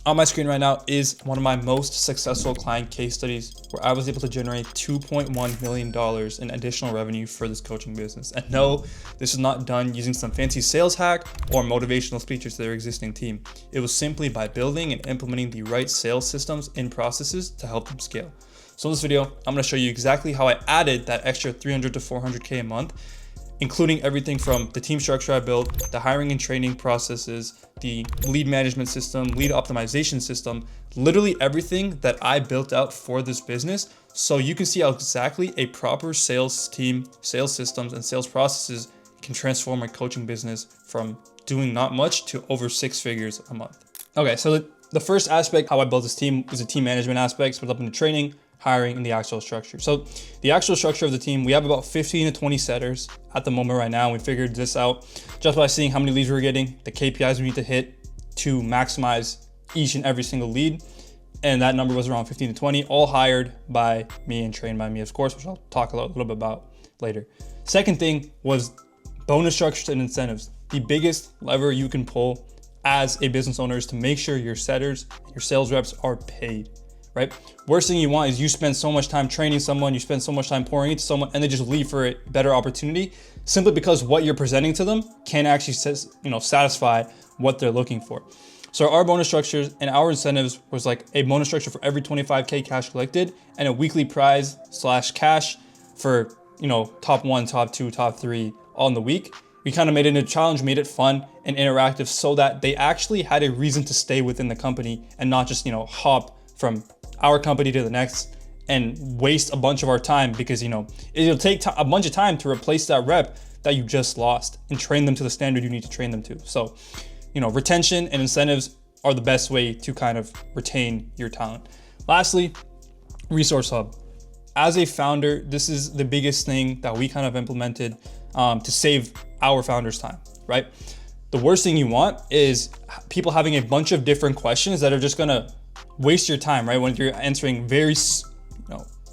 On my screen right now is one of my most successful client case studies where I was able to generate $2.1 million in additional revenue for this coaching business. And no, this is not done using some fancy sales hack or motivational speeches to their existing team. It was simply by building and implementing the right sales systems and processes to help them scale. So in this video, I'm going to show you exactly how I added that extra 300 to 400K a month, including everything from the team structure I built, the hiring and training processes, the lead management system, lead optimization system, literally everything that I built out for this business. So you can see how exactly a proper sales team, sales systems, and sales processes can transform my coaching business from doing not much to over 6 figures a month. Okay, so the first aspect, how I built this team, was a team management aspect, split up into training, hiring, and the actual structure. So the actual structure of the team, we have about 15 to 20 setters at the moment right now. We figured this out just by seeing how many leads we're getting, the KPIs we need to hit to maximize each and every single lead. And that number was around 15 to 20, all hired by me and trained by me, of course, which I'll talk a little bit about later. Second thing was bonus structures and incentives. The biggest lever you can pull as a business owner is to make sure your setters, your sales reps are paid. Right? Worst thing you want is you spend so much time training someone, you spend so much time pouring into someone, and they just leave for a better opportunity simply because what you're presenting to them can't actually satisfy what they're looking for. So our bonus structures and our incentives was like a bonus structure for every 25K cash collected and a weekly prize / cash for, top 1, top 2, top 3 on the week. We kind of made it a challenge, made it fun and interactive so that they actually had a reason to stay within the company and not just, hop from our company to the next and waste a bunch of our time because, it'll take a bunch of time to replace that rep that you just lost and train them to the standard you need to train them to. So, retention and incentives are the best way to kind of retain your talent. Lastly, resource hub. As a founder, this is the biggest thing that we kind of implemented to save our founders time, right? The worst thing you want is people having a bunch of different questions that are just gonna waste your time, right? When you're answering very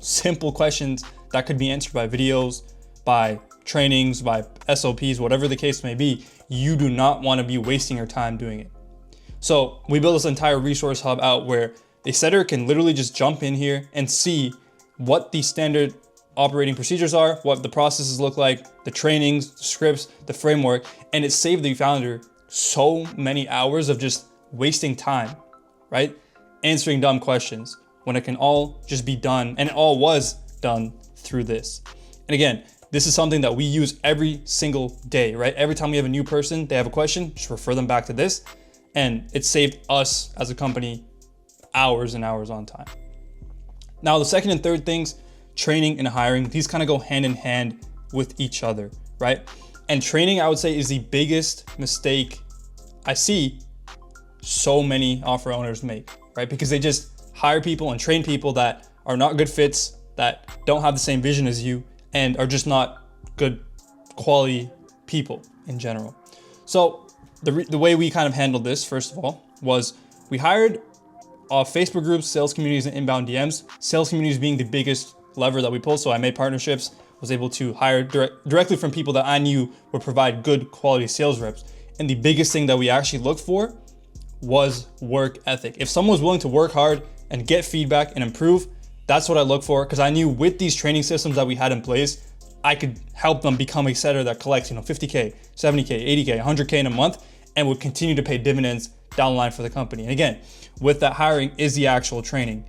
simple questions that could be answered by videos, by trainings, by SOPs, whatever the case may be, you do not want to be wasting your time doing it. So we built this entire resource hub out where a setter can literally just jump in here and see what the standard operating procedures are, what the processes look like, the trainings, the scripts, the framework, and it saved the founder so many hours of just wasting time, right? Answering dumb questions when it can all just be done, and it all was done through this. And again, this is something that we use every single day, right? Every time we have a new person, they have a question, just refer them back to this. And it saved us as a company hours and hours on time. Now, the second and third things, training and hiring, these kind of go hand in hand with each other, right? And training, I would say, is the biggest mistake I see so many offer owners make, right? Because they just hire people and train people that are not good fits, that don't have the same vision as you, and are just not good quality people in general. So the way we kind of handled this, first of all, was we hired Facebook groups, sales communities, and inbound DMs. Sales communities being the biggest lever that we pulled. So I made partnerships, was able to hire directly from people that I knew would provide good quality sales reps. And the biggest thing that we actually looked for was work ethic. If someone was willing to work hard and get feedback and improve, that's what I look for, because I knew with these training systems that we had in place, I could help them become a setter that collects, 50K, 70K, 80K, 100K in a month and would continue to pay dividends down the line for the company. And again, with that hiring is the actual training.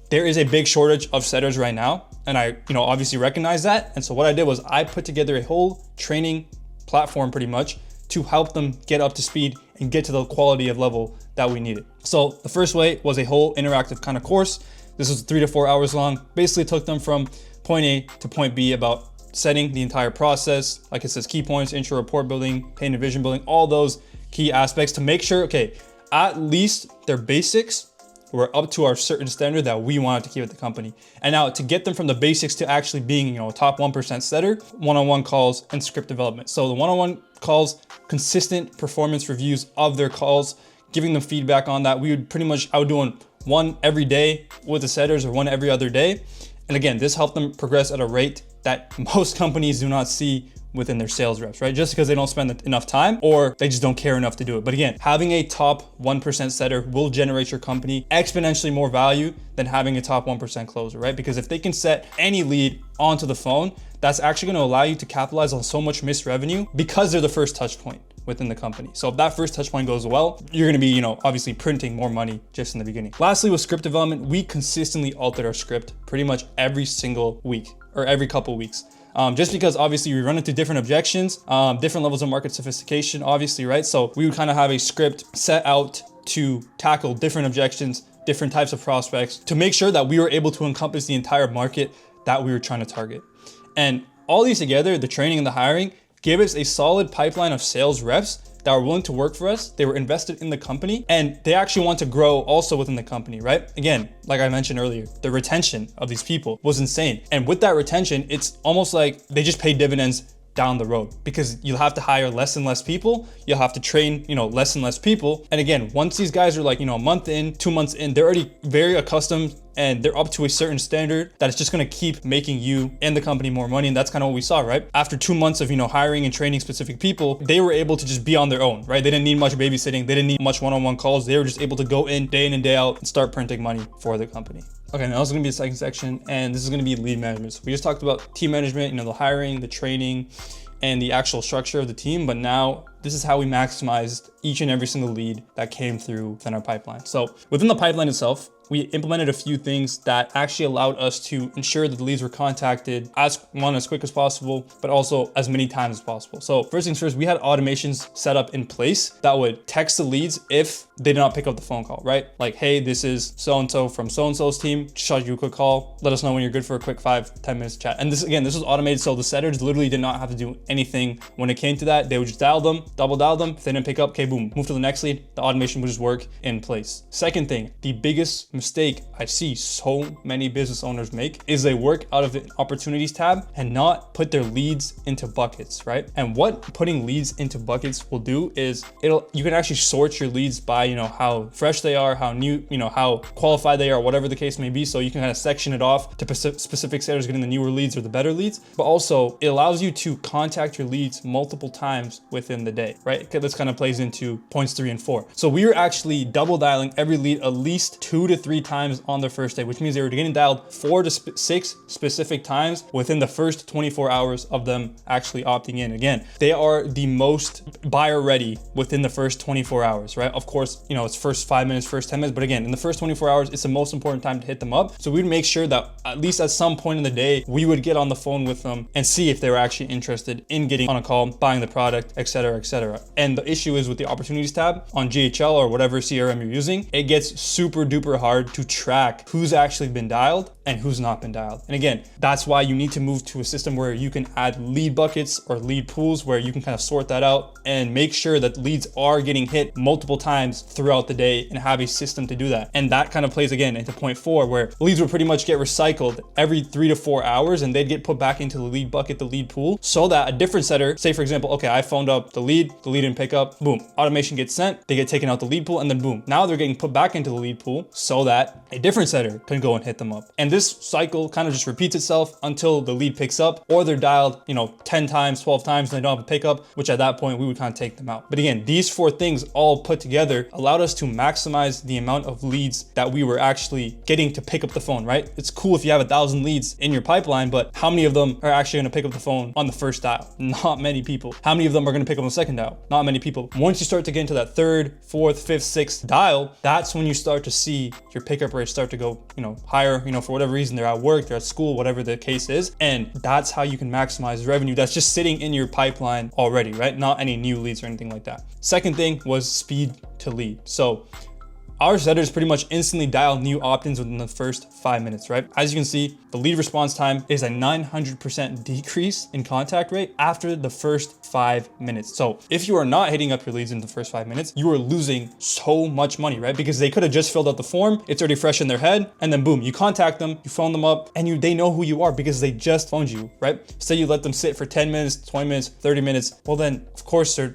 There is a big shortage of setters right now, and I, obviously recognize that. And so what I did was I put together a whole training platform pretty much to help them get up to speed and get to the quality of level that we needed. So the first way was a whole interactive kind of course. This was 3 to 4 hours long. Basically took them from point A to point B about setting the entire process. Like it says, key points, intro, report building, pain and vision building, all those key aspects to make sure, okay, at least their basics were up to our certain standard that we wanted to keep at the company. And now to get them from the basics to actually being, a top 1% setter, one-on-one calls and script development. So the one-on-one calls, consistent performance reviews of their calls, giving them feedback on that. I would do one every day with the setters or one every other day. And again, this helped them progress at a rate that most companies do not see within their sales reps, right? Just because they don't spend enough time or they just don't care enough to do it. But again, having a top 1% setter will generate your company exponentially more value than having a top 1% closer, right? Because if they can set any lead onto the phone, that's actually going to allow you to capitalize on so much missed revenue because they're the first touch point within the company. So if that first touch point goes well, you're going to be, obviously printing more money just in the beginning. Lastly, with script development, we consistently altered our script pretty much every single week or every couple weeks. Just because obviously we run into different objections, different levels of market sophistication, obviously, right? So we would kind of have a script set out to tackle different objections, different types of prospects to make sure that we were able to encompass the entire market that we were trying to target. And all these together, the training and the hiring, gave us a solid pipeline of sales reps that were willing to work for us. They were invested in the company and they actually want to grow also within the company, right? Again, like I mentioned earlier, the retention of these people was insane. And with that retention, it's almost like they just pay dividends down the road because you'll have to hire less and less people. You'll have to train, less and less people. And again, once these guys are like, a month in, 2 months in, they're already very accustomed and they're up to a certain standard that it's just going to keep making you and the company more money. And that's kind of what we saw, right? After 2 months of, hiring and training specific people, they were able to just be on their own, right? They didn't need much babysitting. They didn't need much one-on-one calls. They were just able to go in and day out and start printing money for the company. Okay, now this is gonna be the second section, and this is gonna be lead management. So we just talked about team management, the hiring, the training, and the actual structure of the team, but now this is how we maximized each and every single lead that came through within our pipeline. So within the pipeline itself, we implemented a few things that actually allowed us to ensure that the leads were contacted as quick as possible, but also as many times as possible. So first things first, we had automations set up in place that would text the leads if they did not pick up the phone call, right? Like, hey, this is so-and-so from so-and-so's team, shot you a quick call. Let us know when you're good for a quick 5-10 minutes chat. And this was automated. So the setters literally did not have to do anything when it came to that. They would just dial them, double dial them. If they didn't pick up, okay, boom, move to the next lead. The automation would just work in place. Second thing, the biggest mistake I see so many business owners make is they work out of an opportunities tab and not put their leads into buckets, right? And what putting leads into buckets will do is you can actually sort your leads by, how fresh they are, how new, how qualified they are, whatever the case may be. So you can kind of section it off to specific sellers getting the newer leads or the better leads, but also it allows you to contact your leads multiple times within the day, right? This kind of plays into points 3 and 4. So we were actually double dialing every lead at least 2 to 3 times on their first day, which means they were getting dialed 4 to 6 specific times within the first 24 hours of them actually opting in. Again, they are the most buyer ready within the first 24 hours, right? Of course, it's first 5 minutes, first 10 minutes, but again, in the first 24 hours, it's the most important time to hit them up. So we'd make sure that at least at some point in the day, we would get on the phone with them and see if they were actually interested in getting on a call, buying the product, etc., etc. And the issue is with the opportunities tab on GHL or whatever CRM you're using, it gets super duper hard to track who's actually been dialed and who's not been dialed. And again, that's why you need to move to a system where you can add lead buckets or lead pools where you can kind of sort that out and make sure that leads are getting hit multiple times throughout the day and have a system to do that. And that kind of plays again into point 4, where leads would pretty much get recycled every 3 to 4 hours and they'd get put back into the lead bucket, the lead pool, so that a different setter, say for example, okay, I phoned up the lead didn't pick up, boom, automation gets sent, they get taken out the lead pool, and then boom, now they're getting put back into the lead pool so that a different setter can go and hit them up. And this cycle kind of just repeats itself until the lead picks up, or they're dialed, 10 times, 12 times, and they don't have a pickup, which at that point we would kind of take them out. But again, these 4 things all put together allowed us to maximize the amount of leads that we were actually getting to pick up the phone, right? It's cool if you have 1,000 leads in your pipeline, but how many of them are actually going to pick up the phone on the first dial? Not many people. How many of them are going to pick up on the second dial? Not many people. Once you start to get into that 3rd, 4th, 5th, 6th dial, that's when you start to see your pickup rates start to go, higher, for whatever reason, they're at work, they're at school, whatever the case is. And that's how you can maximize revenue that's just sitting in your pipeline already, right? Not any new leads or anything like that. Second thing was speed to lead. So our setters pretty much instantly dial new opt-ins within the first 5 minutes, right? As you can see, the lead response time is a 900% decrease in contact rate after the first 5 minutes. So if you are not hitting up your leads in the first 5 minutes, you are losing so much money, right? Because they could have just filled out the form, it's already fresh in their head, and then boom, you contact them, you phone them up, and they know who you are because they just phoned you, right? Say you let them sit for 10 minutes, 20 minutes, 30 minutes, well then, of course, they're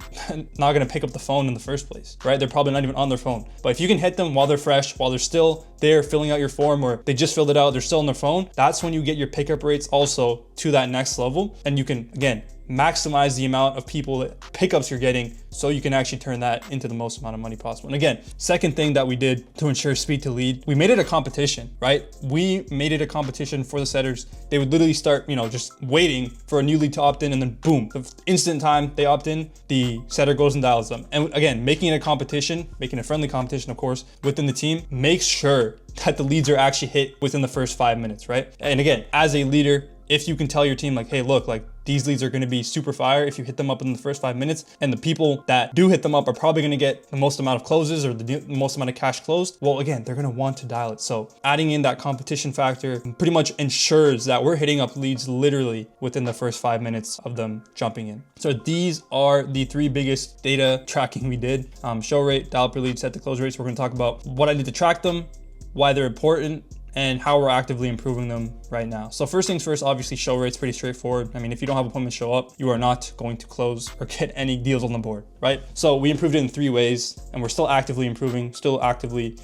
not gonna pick up the phone in the first place, right? They're probably not even on their phone. But if you can hit them while they're fresh, while they're still there filling out your form, or they just filled it out, they're still on their phone, that's when you get your pickup rates also to that next level. And you can, again, maximize the amount of pickups you're getting so you can actually turn that into the most amount of money possible. And again, second thing that we did to ensure speed to lead, we made it a competition, right? We made it a competition for the setters. They would literally start, just waiting for a new lead to opt in, and then boom, the instant time they opt in, the setter goes and dials them. And again, making it a competition, making a friendly competition, of course, within the team, makes sure that the leads are actually hit within the first 5 minutes, right? And again, as a leader, if you can tell your team like, hey, look, like these leads are going to be super fire if you hit them up in the first 5 minutes, and the people that do hit them up are probably going to get the most amount of closes or the most amount of cash closed. Well, again, they're going to want to dial it. So adding in that competition factor pretty much ensures that we're hitting up leads literally within the first 5 minutes of them jumping in. So these are the 3 biggest data tracking we did. Show rate, dial per lead, set to close rates. We're going to talk about what I did to track them, why they're important, and how we're actively improving them right now. So first things first, obviously show rate's pretty straightforward. I mean, if you don't have appointments show up, you are not going to close or get any deals on the board, right? So we improved it in 3 ways, and we're still actively improving, still actively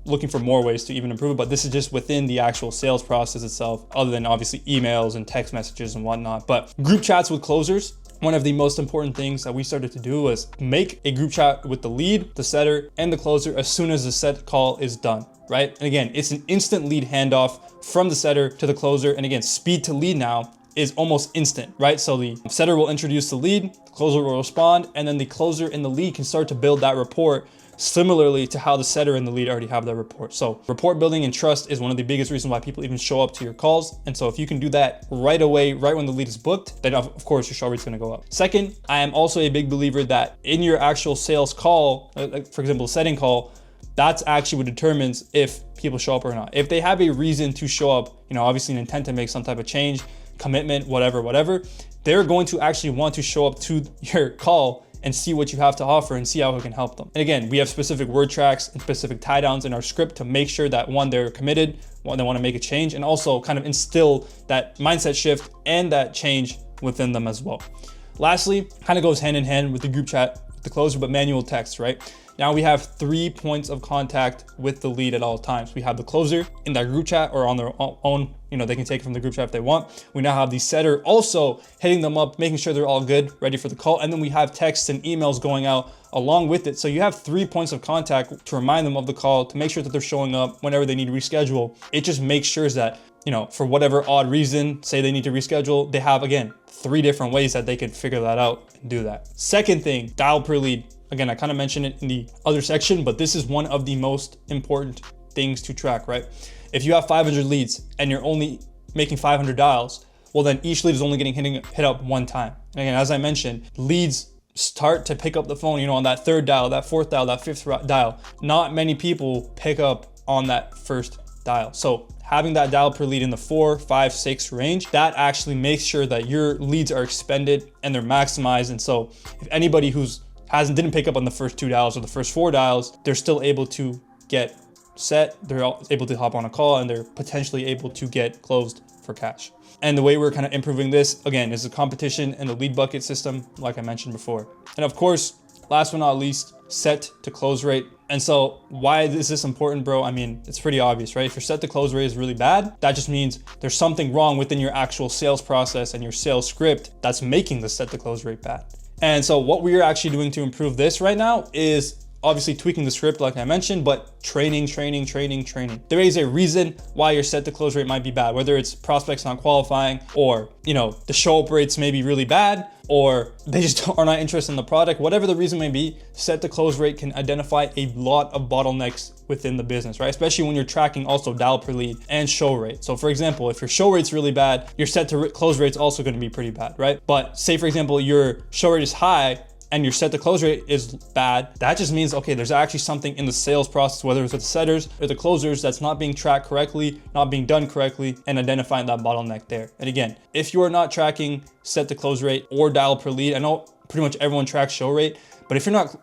looking for more ways to even improve it. But this is just within the actual sales process itself, other than obviously emails and text messages and whatnot. But group chats with closers, one of the most important things that we started to do was make a group chat with the lead, the setter, and the closer as soon as the set call is done, right? And again, it's an instant lead handoff from the setter to the closer. And again, speed to lead now is almost instant, right? So the setter will introduce the lead, the closer will respond, and then the closer and the lead can start to build that rapport similarly to how the setter and the lead already have that rapport. So rapport building and trust is one of the biggest reasons why people even show up to your calls. And so if you can do that right away, right when the lead is booked, then of course your show rate's gonna go up. Second, I am also a big believer that in your actual sales call, like for example, setting call, that's actually what determines if people show up or not. If they have a reason to show up, obviously an intent to make some type of change, commitment, whatever, they're going to actually want to show up to your call and see what you have to offer and see how it can help them. And again, we have specific word tracks and specific tie downs in our script to make sure that one, they're committed, one, they want to make a change, and also kind of instill that mindset shift and that change within them as well. Lastly, kind of goes hand in hand with the group chat, with the closer, but manual text, right? Now we have 3 points of contact with the lead at all times. We have the closer in that group chat or on their own, they can take it from the group chat if they want. We now have the setter also hitting them up, making sure they're all good, ready for the call. And then we have texts and emails going out along with it. So you have 3 points of contact to remind them of the call, to make sure that they're showing up whenever they need to reschedule. It just makes sure that, for whatever odd reason, say they need to reschedule, they have, again, 3 different ways that they can figure that out and do that. Second thing, dial per lead. Again, I kind of mentioned it in the other section, but this is one of the most important things to track, right? If you have 500 leads and you're only making 500 dials, well, then each lead is only getting hit up 1 time. Again, as I mentioned, leads start to pick up the phone, on that 3rd dial, that 4th dial, that 5th dial. Not many people pick up on that first dial. So having that dial per lead in the 4, 5, 6 range, that actually makes sure that your leads are expended and they're maximized. And so if anybody didn't pick up on the first 2 dials or the first 4 dials, they're still able to get set, they're able to hop on a call, and they're potentially able to get closed for cash. And the way we're kind of improving this, again, is a competition and the lead bucket system, like I mentioned before. And of course, last but not least, set to close rate. And so why is this important, bro? I mean, it's pretty obvious, right? If your set to close rate is really bad, that just means there's something wrong within your actual sales process and your sales script that's making the set to close rate bad. And so what we're actually doing to improve this right now is obviously tweaking the script, like I mentioned, but training. There is a reason why your set to close rate might be bad, whether it's prospects not qualifying, or, the show up rates may be really bad, or they just are not interested in the product. Whatever the reason may be, set to close rate can identify a lot of bottlenecks within the business, right? Especially when you're tracking also dial per lead and show rate. So for example, if your show rate's really bad, your set to close rate's also going to be pretty bad, right? But say for example, your show rate is high and your set to close rate is bad, that just means, okay, there's actually something in the sales process, whether it's with the setters or the closers, that's not being tracked correctly, not being done correctly, and identifying that bottleneck there. And again, if you are not tracking set to close rate or dial per lead, I know pretty much everyone tracks show rate, but if you're not,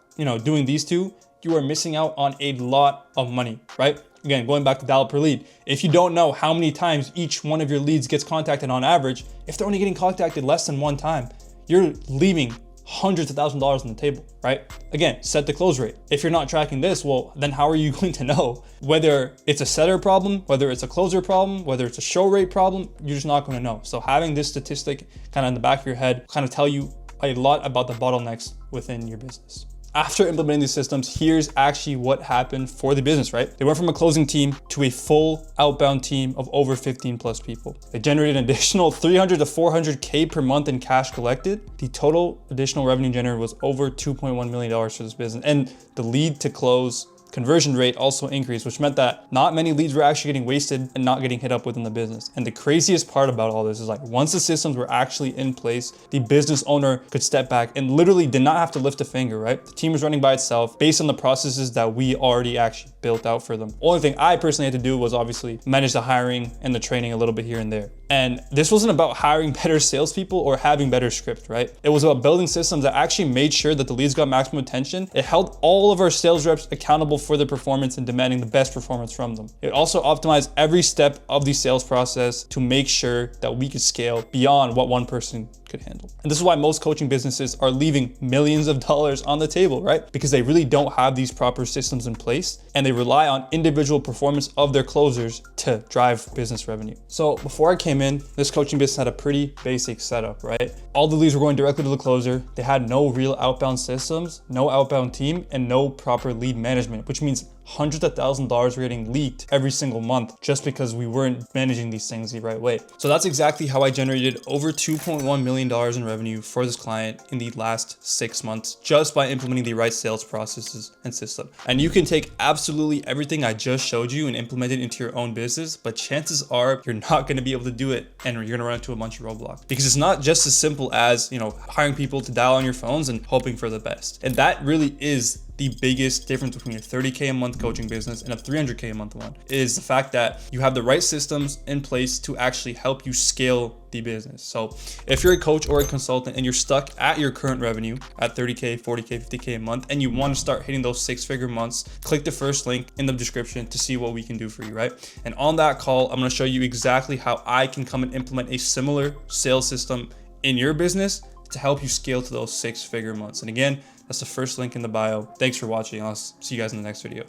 doing these 2, you are missing out on a lot of money, right? Again, going back to dial per lead, if you don't know how many times each one of your leads gets contacted on average, if they're only getting contacted less than 1 time, you're leaving hundreds of thousands of dollars on the table, right? Again, set the close rate. If you're not tracking this, well, then how are you going to know whether it's a setter problem, whether it's a closer problem, whether it's a show rate problem? You're just not going to know. So having this statistic kind of in the back of your head kind of tell you a lot about the bottlenecks within your business. After implementing these systems, here's actually what happened for the business, right? They went from a closing team to a full outbound team of over 15 plus people. They generated an additional 300 to 400K per month in cash collected. The total additional revenue generated was over $2.1 million for this business. And the lead to close conversion rate also increased, which meant that not many leads were actually getting wasted and not getting hit up within the business. And the craziest part about all this is like, once the systems were actually in place, the business owner could step back and literally did not have to lift a finger, right? The team was running by itself based on the processes that we already actually built out for them. Only thing I personally had to do was obviously manage the hiring and the training a little bit here and there. And this wasn't about hiring better salespeople or having better script, right? It was about building systems that actually made sure that the leads got maximum attention. It held all of our sales reps accountable for their performance and demanding the best performance from them. It also optimized every step of the sales process to make sure that we could scale beyond what one person could handle. And this is why most coaching businesses are leaving millions of dollars on the table, right? Because they really don't have these proper systems in place and they rely on individual performance of their closers to drive business revenue. So before I came in, this coaching business had a pretty basic setup, right? All the leads were going directly to the closer. They had no real outbound systems, no outbound team, and no proper lead management, which means hundreds of thousands of dollars were getting leaked every single month just because we weren't managing these things the right way. So that's exactly how I generated over $2.1 million in revenue for this client in the last 6 months, just by implementing the right sales processes and system. And you can take absolutely everything I just showed you and implement it into your own business, but chances are you're not going to be able to do it and you're going to run into a bunch of roadblocks, because it's not just as simple as, hiring people to dial on your phones and hoping for the best. And that really is the biggest difference between a 30K a month coaching business and a 300K a month one, is the fact that you have the right systems in place to actually help you scale the business. So if you're a coach or a consultant and you're stuck at your current revenue at 30K, 40K, 50K a month, and you want to start hitting those 6-figure months, click the first link in the description to see what we can do for you, right? And on that call, I'm going to show you exactly how I can come and implement a similar sales system in your business to help you scale to those 6-figure months. And again, that's the first link in the bio. Thanks for watching. I'll see you guys in the next video.